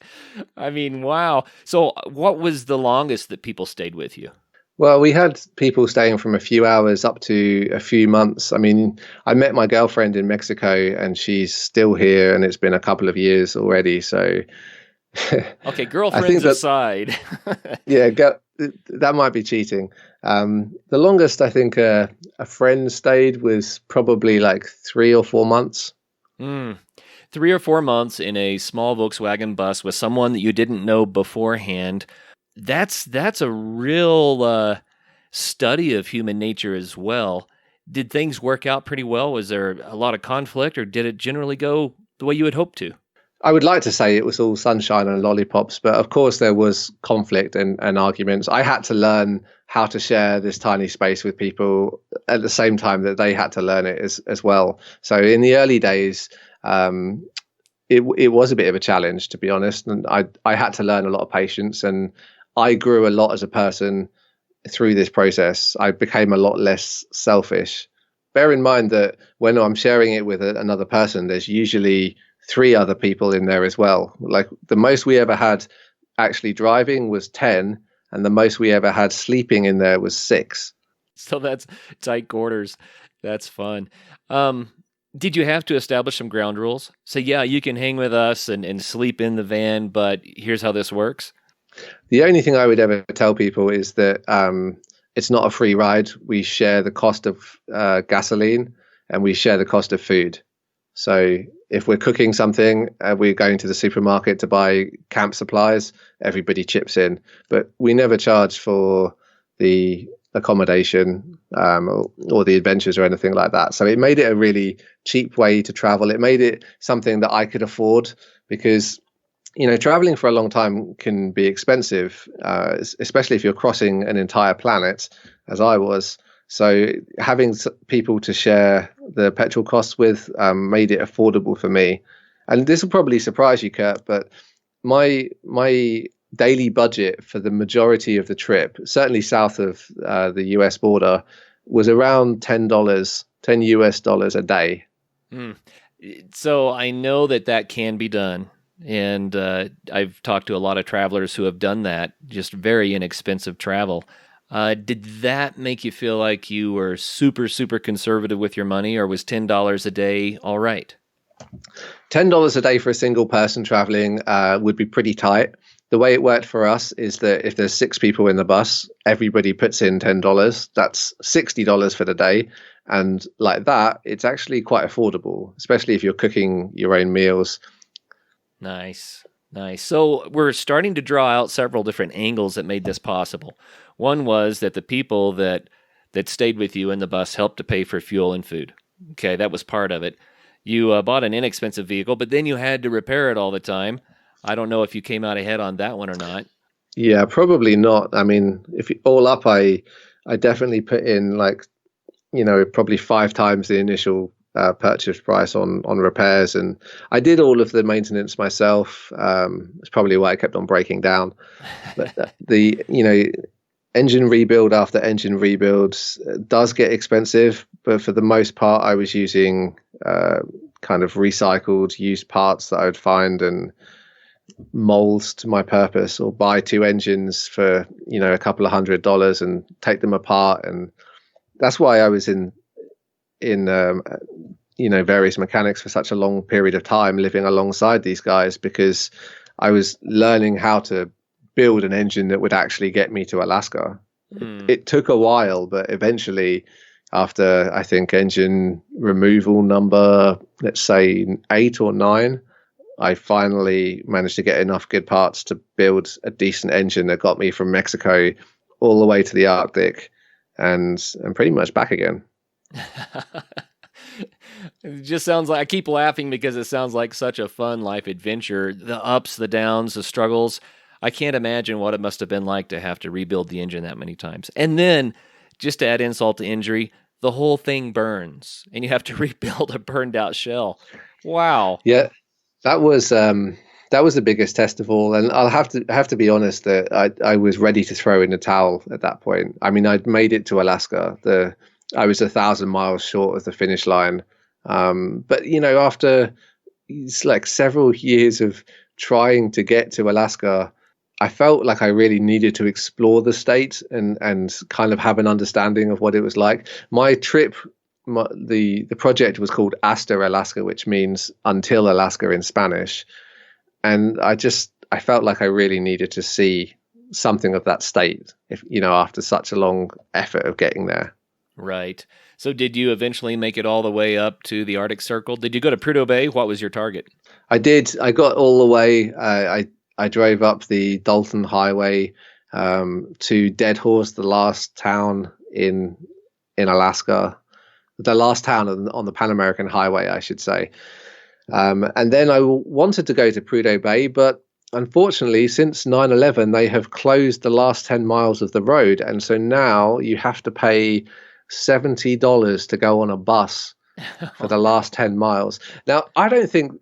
I mean, wow. So what was the longest that people stayed with you? Well, we had people staying from a few hours up to a few months. I mean, I met my girlfriend in Mexico and she's still here and it's been a couple of years already. So, okay, girlfriends aside. Yeah, that might be cheating. The longest I think a friend stayed was probably like 3 or 4 months. 3 or 4 months in a small Volkswagen bus with someone that you didn't know beforehand. That's a real study of human nature as well. Did things work out pretty well? Was there a lot of conflict, or did it generally go the way you had hoped to? I would like to say it was all sunshine and lollipops, but of course there was conflict and arguments. I had to learn how to share this tiny space with people at the same time that they had to learn it as well. So in the early days, it was a bit of a challenge, to be honest. And I had to learn a lot of patience, and I grew a lot as a person through this process. I became a lot less selfish. Bear in mind that when I'm sharing it with another person, there's usually 3 other people in there as well. Like the most we ever had actually driving was 10, and the most we ever had sleeping in there was 6. So that's tight quarters. That's fun. Did you have to establish some ground rules? Say, yeah, you can hang with us and sleep in the van, but here's how this works? The only thing I would ever tell people is that it's not a free ride. We share the cost of gasoline and we share the cost of food. So if we're cooking something, we're going to the supermarket to buy camp supplies, everybody chips in. But we never charge for the accommodation or the adventures or anything like that. So it made it a really cheap way to travel. It made it something that I could afford because traveling for a long time can be expensive, especially if you're crossing an entire planet. as I was. So having people to share the petrol costs with made it affordable for me. And this will probably surprise you, Kurt, but my daily budget for the majority of the trip, certainly south of the US border, was around $10 a day. So I know that can be done. And I've talked to a lot of travelers who have done that, just very inexpensive travel. Did that make you feel like you were super, super conservative with your money, or was $10 a day all right? $10 a day for a single person traveling would be pretty tight. The way it worked for us is that if there's 6 people in the bus, everybody puts in $10. That's $60 for the day. And like that, it's actually quite affordable, especially if you're cooking your own meals. Nice. So we're starting to draw out several different angles that made this possible. One was that the people that stayed with you in the bus helped to pay for fuel and food. Okay, that was part of it. You bought an inexpensive vehicle, but then you had to repair it all the time. I don't know if you came out ahead on that one or not. Yeah, probably not. I mean, if all up, I definitely put in probably 5 times the initial purchase price on repairs, and I did all of the maintenance myself. It's probably why I kept on breaking down. But engine rebuild after engine rebuilds does get expensive, but for the most part, I was using kind of recycled used parts that I would find and molds to my purpose, or buy 2 engines for a couple of $100 and take them apart. And that's why I was in various mechanics for such a long period of time, living alongside these guys, because I was learning how to build an engine that would actually get me to Alaska. It took a while, but eventually, after I think engine removal number, let's say 8 or 9, I finally managed to get enough good parts to build a decent engine that got me from Mexico all the way to the Arctic and pretty much back again. It just sounds like, I keep laughing because it sounds like such a fun life adventure. The ups, the downs, the struggles. I can't imagine what it must have been like to have to rebuild the engine that many times. And then, just to add insult to injury, the whole thing burns and you have to rebuild a burned out shell. Wow. Yeah, that was the biggest test of all. And I'll have to be honest that I was ready to throw in the towel at that point. I mean, I'd made it to Alaska. I was 1,000 miles short of the finish line. But after it's like several years of trying to get to Alaska, I felt like I really needed to explore the state and kind of have an understanding of what it was like. My trip, the project was called Hasta Alaska, which means until Alaska in Spanish. And I felt like I really needed to see something of that state, after such a long effort of getting there. Right. So did you eventually make it all the way up to the Arctic Circle? Did you go to Prudhoe Bay? What was your target? I did. I got all the way. I drove up the Dalton Highway to Dead Horse, the last town in Alaska, the last town on the Pan American Highway, I should say. And then I wanted to go to Prudhoe Bay, but unfortunately, since 9/11, they have closed the last 10 miles of the road. And so now you have to pay $70 to go on a bus for the last 10 miles. Now, I don't think,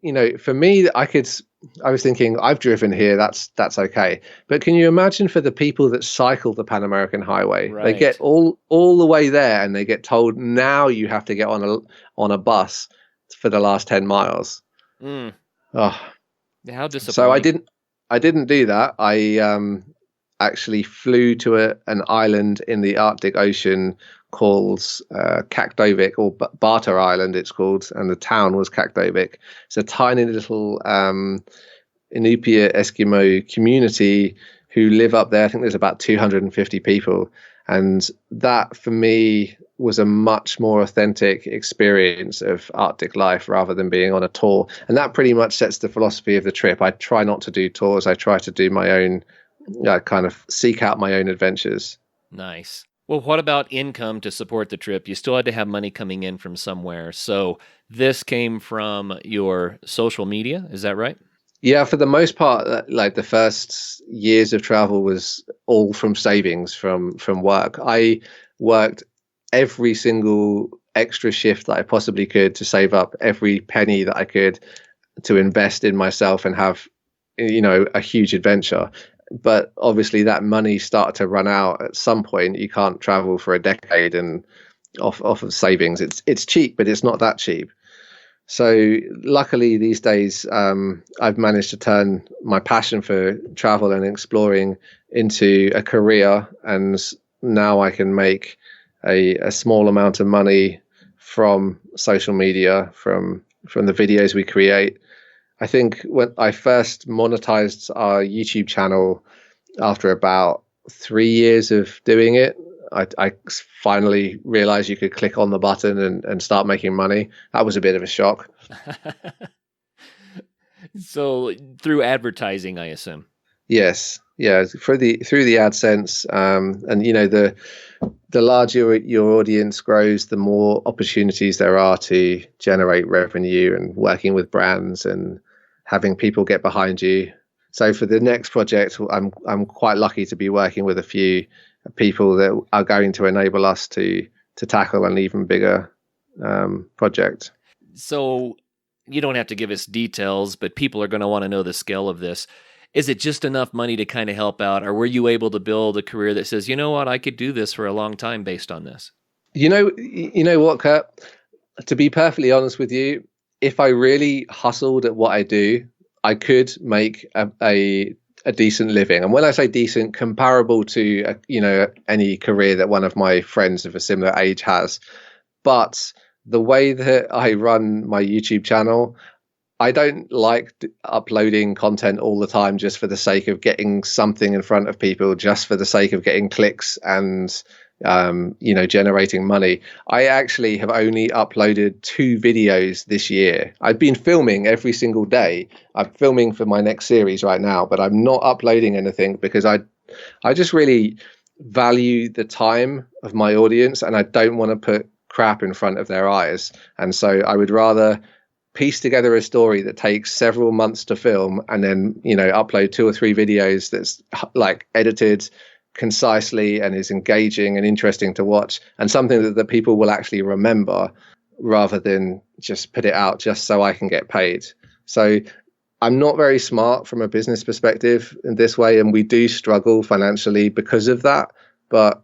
for me, I was thinking, I've driven here, that's okay. But can you imagine for the people that cycle the Pan American Highway? Right. They get all the way there and they get told, now you have to get on a bus for the last 10 miles. Oh. How disappointing. So I didn't do that. I actually flew to an island in the Arctic Ocean called Kaktovik, or Barter Island it's called, and the town was Kaktovik. It's a tiny little Inupiat Eskimo community who live up there. I think there's about 250 people, and that for me was a much more authentic experience of Arctic life rather than being on a tour. And that pretty much sets the philosophy of the trip. I try not to do tours. I try to do my own, kind of seek out my own adventures. Nice. Well, what about income to support the trip? You still had to have money coming in from somewhere. So this came from your social media. Is that right? Yeah, for the most part, like the first years of travel was all from savings from work. I worked every single extra shift that I possibly could to save up every penny that I could to invest in myself and have, a huge adventure. But obviously that money started to run out at some point. You can't travel for a decade and off of savings. It's cheap, but it's not that cheap. So luckily these days, I've managed to turn my passion for travel and exploring into a career, and now I can make a small amount of money from social media, from the videos we create. I think when I first monetized our YouTube channel after about 3 years of doing it, I finally realized you could click on the button and start making money. That was a bit of a shock. So through advertising, I assume. Yes, yeah, through the AdSense, and the larger your audience grows, the more opportunities there are to generate revenue and working with brands and having people get behind you. So for the next project, I'm quite lucky to be working with a few people that are going to enable us to tackle an even bigger project. So you don't have to give us details, but people are going to want to know the scale of this. Is it just enough money to kind of help out, or were you able to build a career that says, you know what, I could do this for a long time based on this? You know what, Kurt? To be perfectly honest with you, if I really hustled at what I do, I could make a decent living. And when I say decent, comparable to any career that one of my friends of a similar age has. But the way that I run my YouTube channel, I don't like uploading content all the time just for the sake of getting something in front of people, just for the sake of getting clicks and generating money. I actually have only uploaded 2 videos this year. I've been filming every single day. I'm filming for my next series right now, but I'm not uploading anything because I just really value the time of my audience, and I don't want to put crap in front of their eyes. And so I would rather piece together a story that takes several months to film and then upload 2 or 3 videos that's like edited concisely and is engaging and interesting to watch, and something that the people will actually remember, rather than just put it out just so I can get paid. So I'm not very smart from a business perspective in this way, and we do struggle financially because of that. But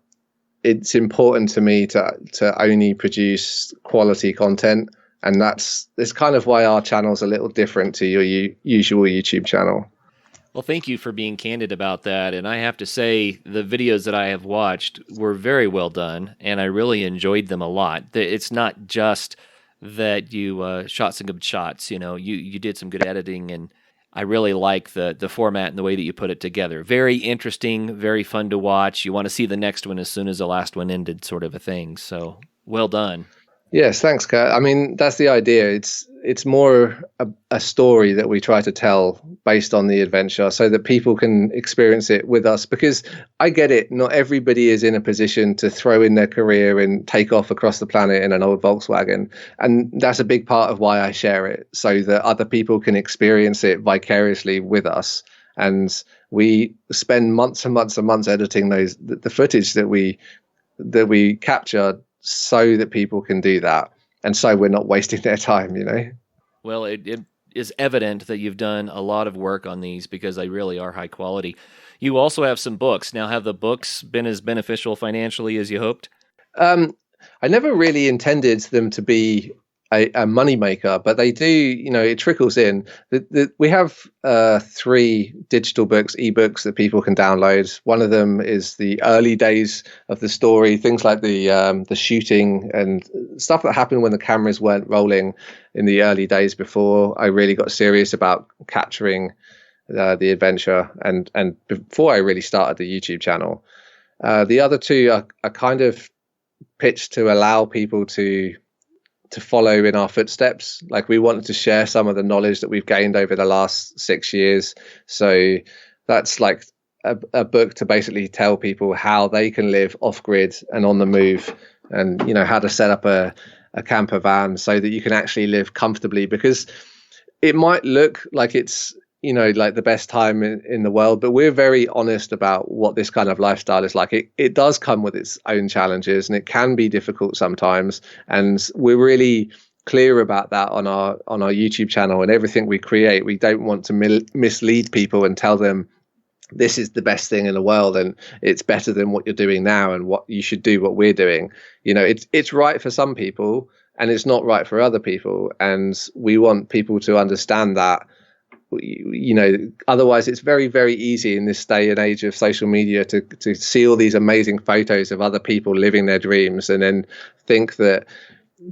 it's important to me to only produce quality content, and that's kind of why our channel's a little different to your usual YouTube channel. Well, thank you for being candid about that. And I have to say, the videos that I have watched were very well done, and I really enjoyed them a lot. It's not just that you shot some good shots. You did some good editing, and I really like the format and the way that you put it together. Very interesting, very fun to watch. You want to see the next one as soon as the last one ended, sort of a thing. So well done. Yes, thanks, Kurt. I mean, that's the idea. It's more a story that we try to tell based on the adventure, so that people can experience it with us. Because I get it, not everybody is in a position to throw in their career and take off across the planet in an old Volkswagen. And that's a big part of why I share it, so that other people can experience it vicariously with us. And we spend months and months and months editing the footage that we capture, so that people can do that, and so we're not wasting their time. Well, it is evident that you've done a lot of work on these, because they really are high quality. You also have some books. Now, have the books been as beneficial financially as you hoped? I never really intended them to be a money maker, but they do. It trickles in. We have 3 digital books, ebooks, that people can download. One of them is the early days of the story, things like the shooting and stuff that happened when the cameras weren't rolling in the early days before I really got serious about capturing the adventure, and before I really started the YouTube channel. The other 2 are kind of pitched to allow people to follow in our footsteps. Like, we wanted to share some of the knowledge that we've gained over the last 6 years. So that's like a book to basically tell people how they can live off grid and on the move, and how to set up a camper van so that you can actually live comfortably. Because it might look like it's like the best time in the world, but we're very honest about what this kind of lifestyle is like. It does come with its own challenges, and it can be difficult sometimes. And we're really clear about that on our YouTube channel and everything we create. We don't want to mislead people and tell them this is the best thing in the world and it's better than what you're doing now and what you should do what we're doing. It's right for some people and it's not right for other people, and we want people to understand that. Otherwise it's very, very easy in this day and age of social media to see all these amazing photos of other people living their dreams and then think that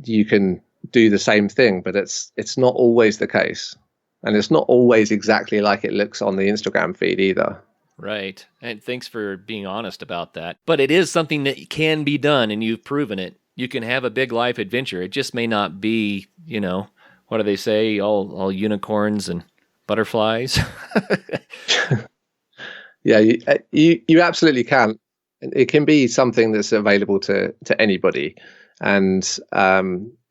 you can do the same thing, but it's not always the case, and it's not always exactly like it looks on the Instagram feed either. Right. And thanks for being honest about that. But it is something that can be done, and you've proven it. You can have a big life adventure. It just may not be, what do they say, all unicorns and butterflies. Yeah, you absolutely can. It can be something that's available to anybody, and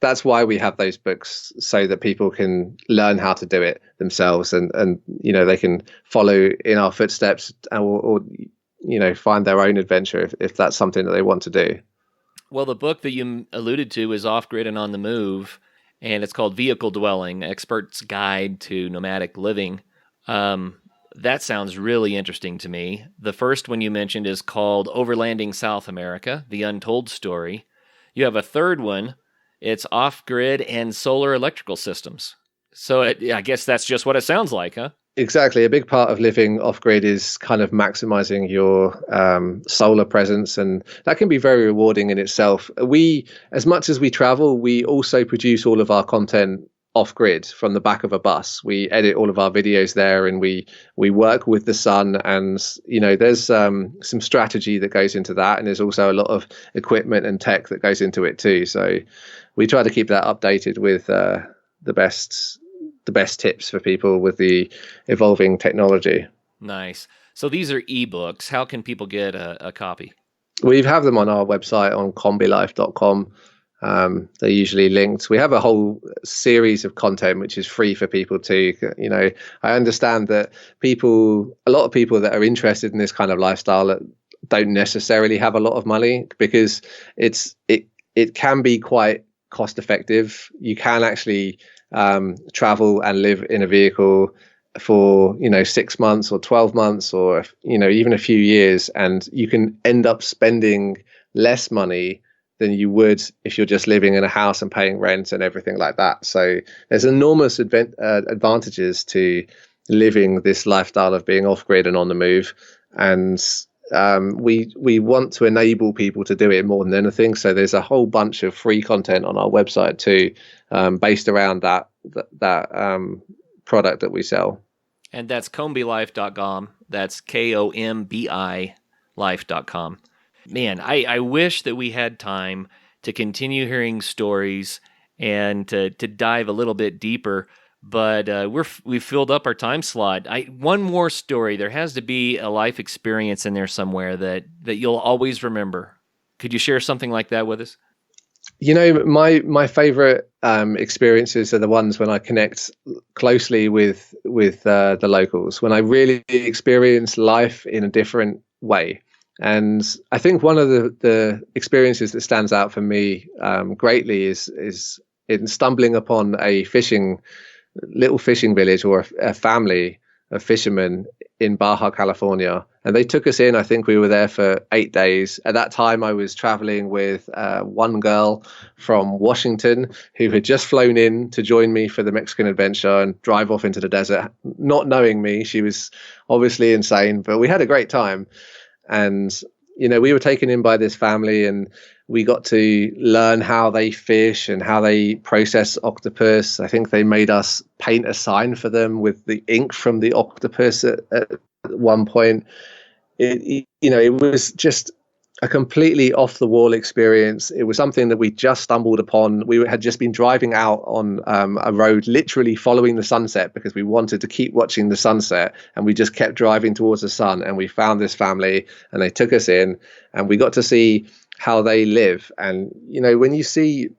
that's why we have those books, so that people can learn how to do it themselves, and they can follow in our footsteps, or find their own adventure if that's something that they want to do. Well, the book that you alluded to is Off Grid and on the Move, and it's called Vehicle Dwelling: Expert's Guide to Nomadic Living. That sounds really interesting to me. The first one you mentioned is called Overlanding South America: The Untold Story. You have a third one. It's Off-Grid and Solar Electrical Systems. So I guess that's just what it sounds like, huh? Exactly. A big part of living off-grid is kind of maximizing your solar presence, and that can be very rewarding in itself. As much as we travel, we also produce all of our content off-grid from the back of a bus. We edit all of our videos there, and we work with the sun, and there's some strategy that goes into that, and there's also a lot of equipment and tech that goes into it too. So we try to keep that updated with the best tips for people with the evolving technology. Nice. So these are ebooks. How can people get a copy? We have them on our website on kombilife.com. They're usually linked. We have a whole series of content which is free for people too. I understand that a lot of people that are interested in this kind of lifestyle don't necessarily have a lot of money, because it can be quite cost effective. You can actually travel and live in a vehicle for 6 months or 12 months or even a few years, and you can end up spending less money than you would if you're just living in a house and paying rent and everything like that. So there's enormous advantages to living this lifestyle of being off-grid and on the move, and we want to enable people to do it more than anything. So there's a whole bunch of free content on our website too, based around that product that we sell. And that's kombilife.com. That's KOMBI life.com. Man, I wish that we had time to continue hearing stories and to dive a little bit deeper, but we've filled up our time slot. One more story. There has to be a life experience in there somewhere that you'll always remember. Could you share something like that with us? My favorite experiences are the ones when I connect closely with the locals, when I really experience life in a different way. And I think one of the experiences that stands out for me greatly is in stumbling upon a little fishing village, or a family of fishermen in Baja California. And they took us in. I think we were there for 8 days. At that time, I was traveling with one girl from Washington who had just flown in to join me for the Mexican adventure and drive off into the desert, not knowing me. She was obviously insane, but we had a great time. And, we were taken in by this family, and we got to learn how they fish and how they process octopus. I think they made us paint a sign for them with the ink from the octopus at one point. It was just a completely off the wall experience. It was something that we just stumbled upon. We had just been driving out on a road, literally following the sunset, because we wanted to keep watching the sunset, and we just kept driving towards the sun, and we found this family, and they took us in, and we got to see how they live. And when you see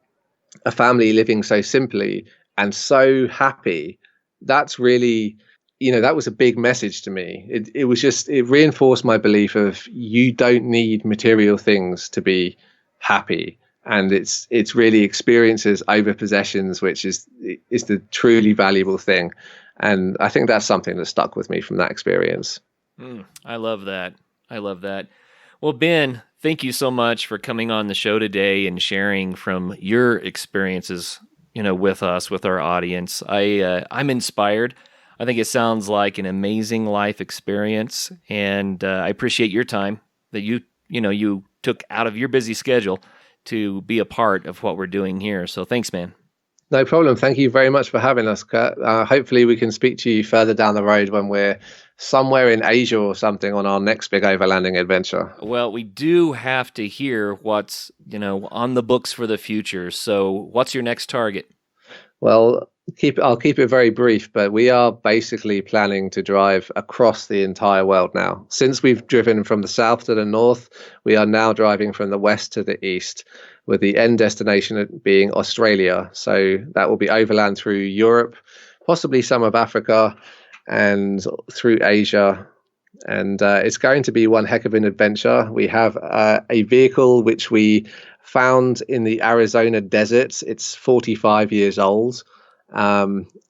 a family living so simply and so happy, that's really that was a big message to me. It reinforced my belief of you don't need material things to be happy. And it's really experiences over possessions, which is the truly valuable thing. And I think that's something that stuck with me from that experience. I love that. I love that. Well, Ben, thank you so much for coming on the show today and sharing from your experiences, with us, with our audience. I'm inspired. I think it sounds like an amazing life experience, and I appreciate your time that you took out of your busy schedule to be a part of what we're doing here. So thanks, man. No problem. Thank you very much for having us, Kurt. Hopefully we can speak to you further down the road when we're somewhere in Asia or something on our next big overlanding adventure. Well, we do have to hear what's, on the books for the future. So what's your next target? Well, I'll keep it very brief, but we are basically planning to drive across the entire world now. Since we've driven from the south to the north, we are now driving from the west to the east, with the end destination being Australia. So that will be overland through Europe, possibly some of Africa, and through Asia. And it's going to be one heck of an adventure. We have a vehicle which we found in the Arizona desert. It's 45 years old.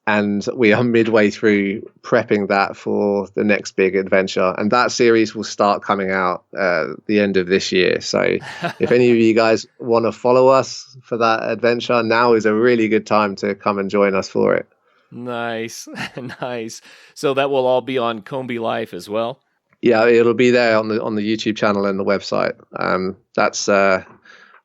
And we are midway through prepping that for the next big adventure. And that series will start coming out the end of this year. So if any of you guys want to follow us for that adventure, now is a really good time to come and join us for it. Nice. Nice. So that will all be on Kombi Life as well? Yeah, it'll be there on the YouTube channel and the website. That's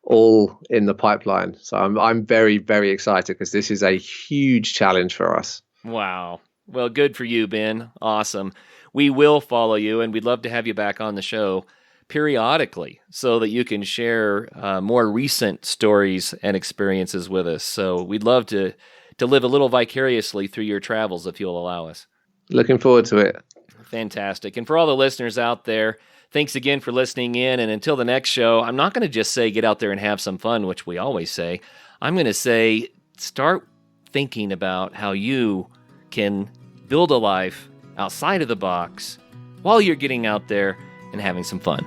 all in the pipeline. So I'm very, very excited because this is a huge challenge for us. Wow. Well, good for you, Ben. Awesome. We will follow you, and we'd love to have you back on the show periodically so that you can share more recent stories and experiences with us. So we'd love to live a little vicariously through your travels if you'll allow us. Looking forward to it. Fantastic. And for all the listeners out there, thanks again for listening in. And until the next show, I'm not going to just say get out there and have some fun, which we always say. I'm going to say start thinking about how you can build a life outside of the box while you're getting out there and having some fun.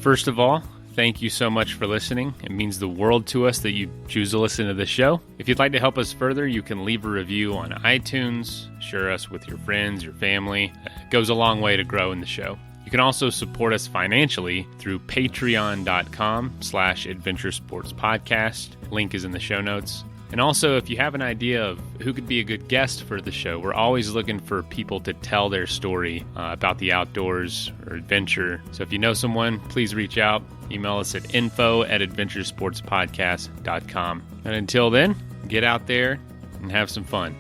First of all, thank you so much for listening. It means the world to us that you choose to listen to this show. If you'd like to help us further, you can leave a review on iTunes, share us with your friends, your family. It goes a long way to grow in the show. You can also support us financially through patreon.com/adventuresportspodcast. Link is in the show notes. And also, if you have an idea of who could be a good guest for the show, we're always looking for people to tell their story about the outdoors or adventure. So if you know someone, please reach out. Email us at info@adventuresportspodcast.com. And until then, get out there and have some fun.